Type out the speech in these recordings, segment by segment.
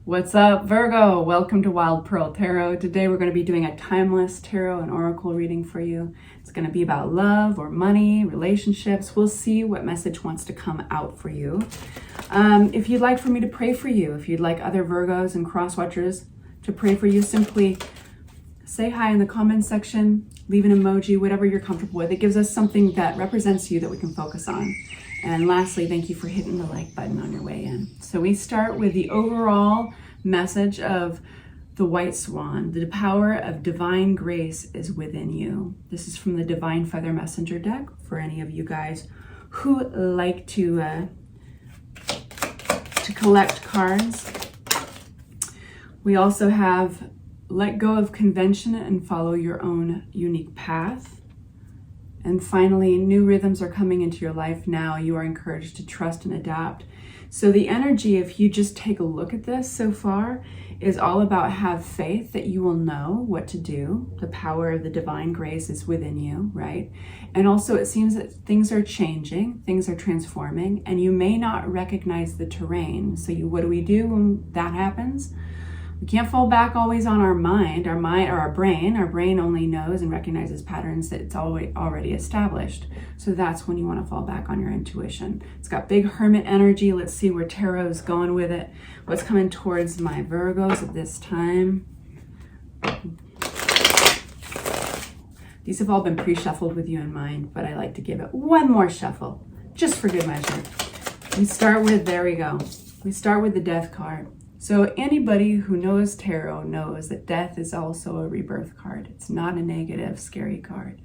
What's up, Virgo? Welcome to Wild Pearl Tarot. Today we're going to be doing a timeless tarot and oracle reading for you. It's going to be about love or money, relationships. We'll see what message wants to come out for you. If you'd like for me to pray for you, if you'd like other Virgos and cross-watchers to pray for you, simply say hi in the comments section, leave an emoji, whatever you're comfortable with. It gives us something that represents you that we can focus on. And lastly, thank you for hitting the like button on your way in. So we start with the overall message of the White Swan. The power of divine grace is within you. This is from the Divine Feather Messenger deck for any of you guys who like to collect cards. We also have let go of convention and follow your own unique path. And finally, new rhythms are coming into your life now. You are encouraged to trust and adapt. So the energy, if you just take a look at this so far, is all about have faith that you will know what to do. The power of the divine grace is within you, right? And also it seems that things are changing, things are transforming, and you may not recognize the terrain. So what do we do when that happens? We can't fall back always on our mind or our brain. Our brain only knows and recognizes patterns that it's already established. So that's when you want to fall back on your intuition. It's got big hermit energy. Let's see where tarot is going with it. What's coming towards my Virgos at this time? These have all been pre-shuffled with you in mind, but I like to give it one more shuffle, just for good measure. We start with, there we go. We start with the Death card. So anybody who knows tarot knows that death is also a rebirth card. It's not a negative, scary card.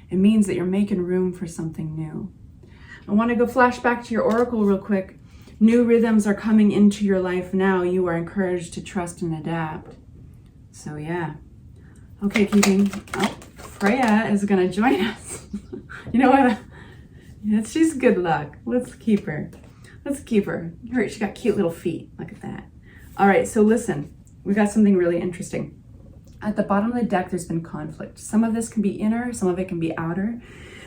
It means that you're making room for something new. I want to go flash back to your oracle real quick. New rhythms are coming into your life now. You are encouraged to trust and adapt. So yeah. Okay, Freya is going to join us. You know what? She's good luck. Let's keep her. Let's keep her. She got cute little feet. Look at that. All right, so listen, we got something really interesting. At the bottom of the deck, there's been conflict. Some of this can be inner, some of it can be outer,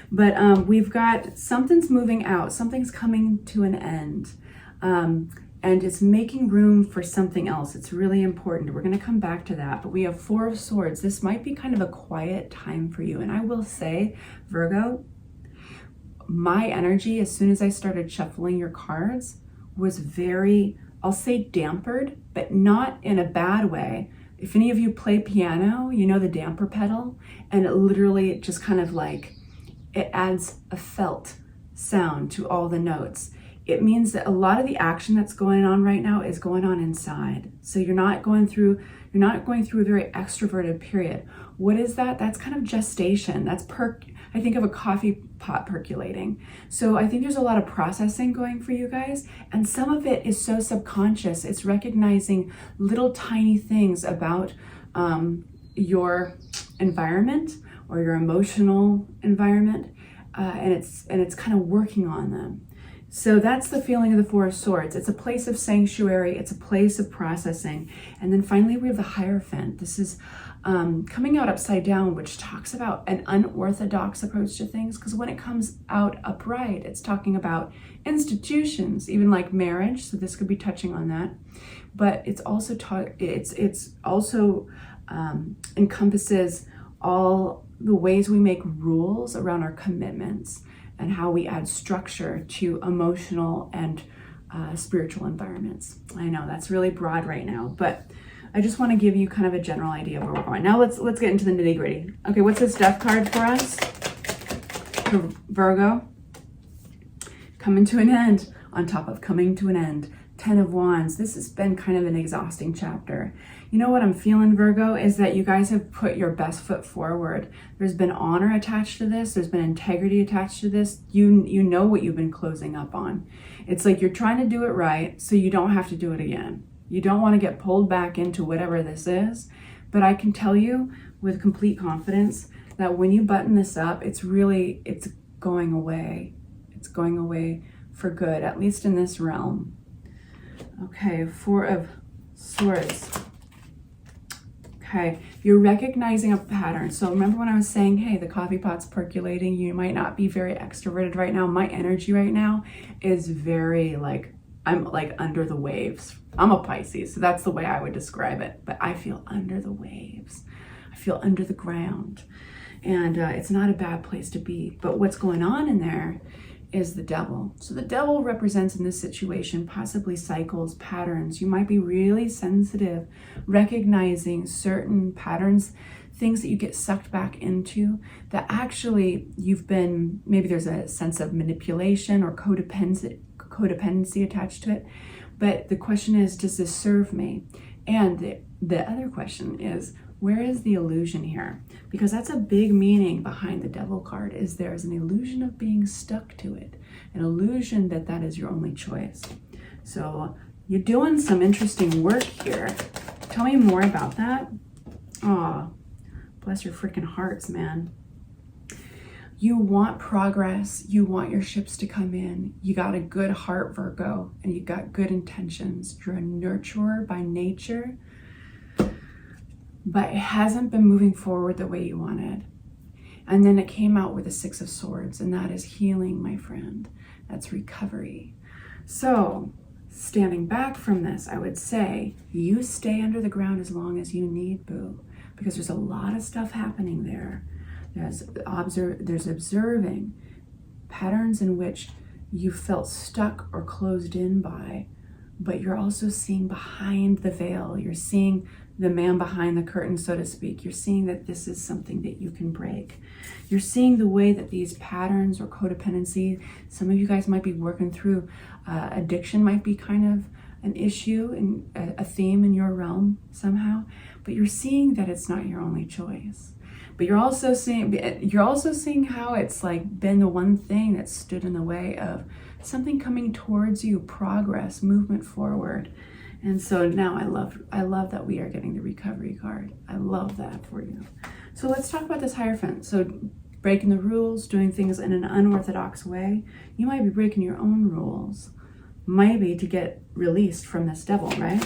but we've got something's moving out, something's coming to an end, and it's making room for something else. It's really important. We're going to come back to that, but we have Four of Swords. This might be kind of a quiet time for you, and I will say, Virgo, my energy, as soon as I started shuffling your cards, was very, I'll say dampered, but not in a bad way. If any of you play piano, you know the damper pedal, and it just kind of like, it adds a felt sound to all the notes. It means that a lot of the action that's going on right now is going on inside. So you're not going through a very extroverted period. What is that? That's kind of gestation. That's I think of a coffee pot percolating. So I think there's a lot of processing going for you guys, and some of it is so subconscious. It's recognizing little tiny things about your environment or your emotional environment, and it's kind of working on them. So that's the feeling of the Four of Swords. It's a place of sanctuary. It's a place of processing. And then finally, we have the Hierophant. This is coming out upside down, which talks about an unorthodox approach to things. Because when it comes out upright, it's talking about institutions, even like marriage. So this could be touching on that. But it's also encompasses all the ways we make rules around our commitments, and how we add structure to emotional and spiritual environments. I know that's really broad right now, but I just want to give you kind of a general idea of where we're going. Now let's get into the nitty gritty. Okay, what's this Death card for us? For Virgo, coming to an end, on top of coming to an end. 10 of Wands. This has been kind of an exhausting chapter. You know what I'm feeling, Virgo, is that you guys have put your best foot forward. There's been honor attached to this. There's been integrity attached to this. You know what you've been closing up on. It's like you're trying to do it right so you don't have to do it again. You don't want to get pulled back into whatever this is. But I can tell you with complete confidence that when you button this up, it's going away. It's going away for good, at least in this realm. Okay, Four of Swords. Okay, you're recognizing a pattern. So remember when I was saying, hey, the coffee pot's percolating, you might not be very extroverted right now. My energy right now is very like I'm like under the waves. I'm a Pisces, so that's the way I would describe it. But I feel under the waves. I feel under the ground. And it's not a bad place to be. But what's going on in there is the devil. So the devil represents in this situation possibly cycles, patterns. You might be really sensitive, recognizing certain patterns, things that you get sucked back into that actually you've been, maybe there's a sense of manipulation or codependency attached to it. But the question is, does this serve me? And the other question is, where is the illusion here? Because that's a big meaning behind the devil card, is there's an illusion of being stuck to it, an illusion that that is your only choice. So you're doing some interesting work here. Tell me more about that. Oh, bless your freaking hearts, man. You want progress. You want your ships to come in. You got a good heart, Virgo, and you got good intentions. You're a nurturer by nature, but it hasn't been moving forward the way you wanted. And then it came out with the 6 of Swords, and that is healing, my friend. That's recovery. So standing back from this, I would say you stay under the ground as long as you need, boo, because there's a lot of stuff happening there. There's observing patterns in which you felt stuck or closed in by, but you're also seeing behind the veil. You're seeing the man behind the curtain, so to speak. You're seeing that this is something that you can break. You're seeing the way that these patterns or codependency, some of you guys might be working through addiction, might be kind of an issue and a theme in your realm somehow, but you're seeing that it's not your only choice. But you're also seeing how it's like been the one thing that stood in the way of something coming towards you, progress, movement forward. And so now I love that we are getting the recovery card. I love that for you. So let's talk about this Hierophant. So breaking the rules, doing things in an unorthodox way. You might be breaking your own rules, maybe to get released from this devil, right?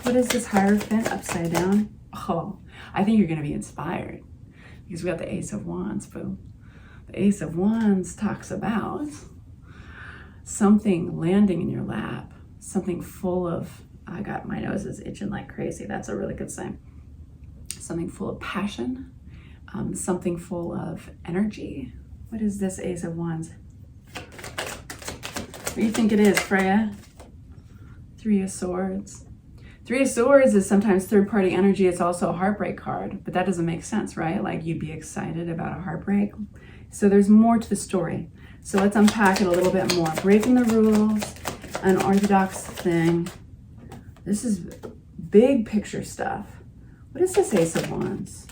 What is this Hierophant upside down? Oh, I think you're going to be inspired because we got the Ace of Wands, boo. The Ace of Wands talks about something landing in your lap, something full of, I got my nose is itching like crazy. That's a really good sign. Something full of passion, something full of energy. What is this Ace of Wands? What do you think it is, Freya? 3 of Swords. 3 of Swords is sometimes third-party energy. It's also a heartbreak card, but that doesn't make sense, right? Like you'd be excited about a heartbreak. So there's more to the story. So let's unpack it a little bit more. Breaking the rules, unorthodox thing. This is big picture stuff. What is this Ace of Wands?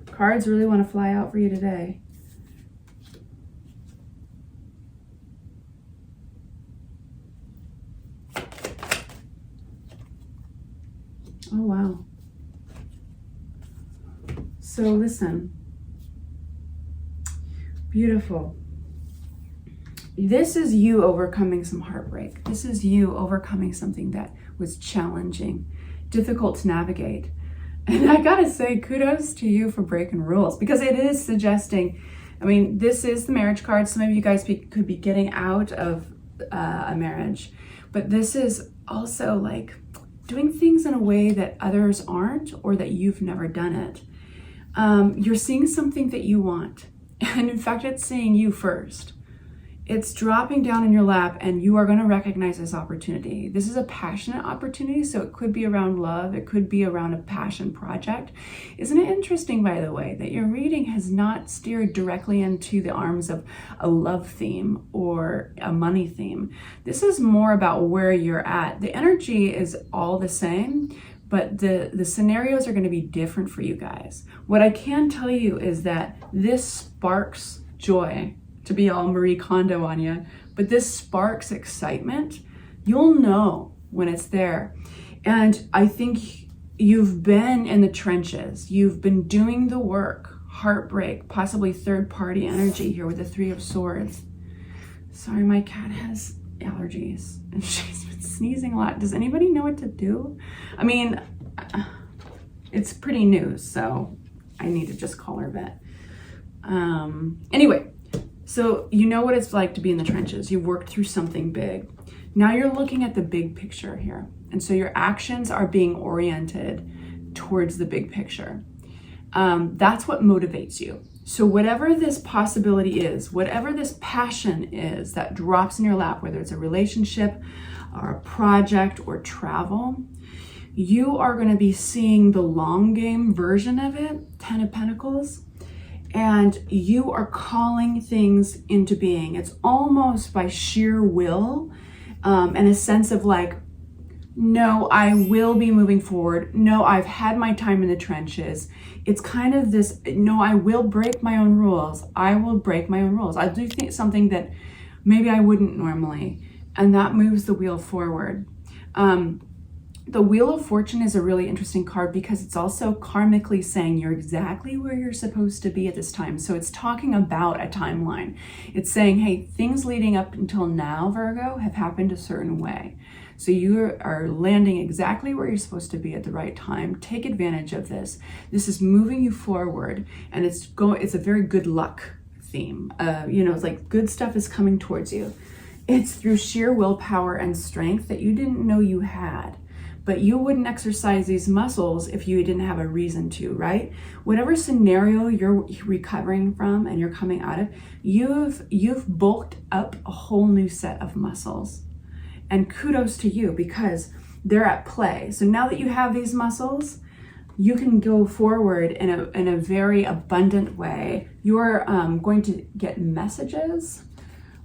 Cards really want to fly out for you today. Oh, wow. So listen. Beautiful. This is you overcoming some heartbreak. This is you overcoming something that was challenging, difficult to navigate. And I gotta say, kudos to you for breaking rules, because it is suggesting, I mean, this is the marriage card. Some of you guys could be getting out of a marriage, but this is also like doing things in a way that others aren't, or that you've never done it. You're seeing something that you want. And in fact, it's seeing you first. It's dropping down in your lap, and you are going to recognize this opportunity. This is a passionate opportunity, so it could be around love. It could be around a passion project. Isn't it interesting, by the way, that your reading has not steered directly into the arms of a love theme or a money theme? This is more about where you're at. The energy is all the same, but the scenarios are going to be different for you guys. What I can tell you is that this sparks joy, to be all Marie Kondo on you, but this sparks excitement. You'll know when it's there. And I think you've been in the trenches. You've been doing the work, heartbreak, possibly third-party energy here with the 3 of Swords. Sorry, my cat has allergies and she's been sneezing a lot. Does anybody know what to do? I mean, it's pretty new, so I need to just call her vet. Anyway, so you know what it's like to be in the trenches. You've worked through something big. Now you're looking at the big picture here. And so your actions are being oriented towards the big picture. That's what motivates you. So whatever this possibility is, whatever this passion is that drops in your lap, whether it's a relationship or a project or travel, you are going to be seeing the long game version of it, 10 of Pentacles, and you are calling things into being. It's almost by sheer will, and a sense of like, no, I will be moving forward. No, I've had my time in the trenches. It's kind of this, no, I will break my own rules. I will break my own rules. I'll do something that maybe I wouldn't normally. And that moves the wheel forward. The Wheel of Fortune is a really interesting card because it's also karmically saying you're exactly where you're supposed to be at this time. So it's talking about a timeline. It's saying, hey, things leading up until now, Virgo, have happened a certain way. So you are landing exactly where you're supposed to be at the right time. Take advantage of this. This is moving you forward, and it's a very good luck theme. It's like good stuff is coming towards you. It's through sheer willpower and strength that you didn't know you had. But you wouldn't exercise these muscles if you didn't have a reason to, right? Whatever scenario you're recovering from and you're coming out of, you've bulked up a whole new set of muscles. And kudos to you because they're at play. So now that you have these muscles, you can go forward in a very abundant way. You're going to get messages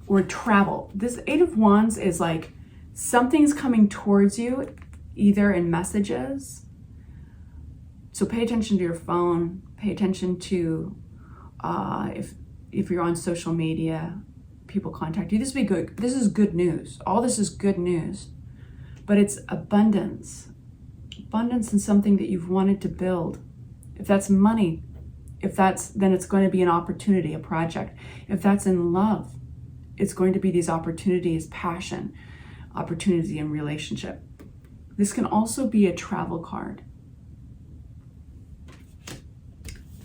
or travel. This Eight of Wands is like something's coming towards you, either in messages. So pay attention to your phone. Pay attention to if you're on social media, people contact you. This would be good. This is good news. All this is good news. But it's abundance. Abundance in something that you've wanted to build. If that's money, then it's going to be an opportunity, a project. If that's in love, it's going to be these opportunities, passion, opportunity in relationship. This can also be a travel card.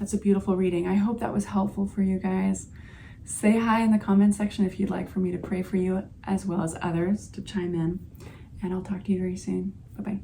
That's a beautiful reading. I hope that was helpful for you guys. Say hi in the comment section if you'd like for me to pray for you, as well as others to chime in. And I'll talk to you very soon. Bye-bye.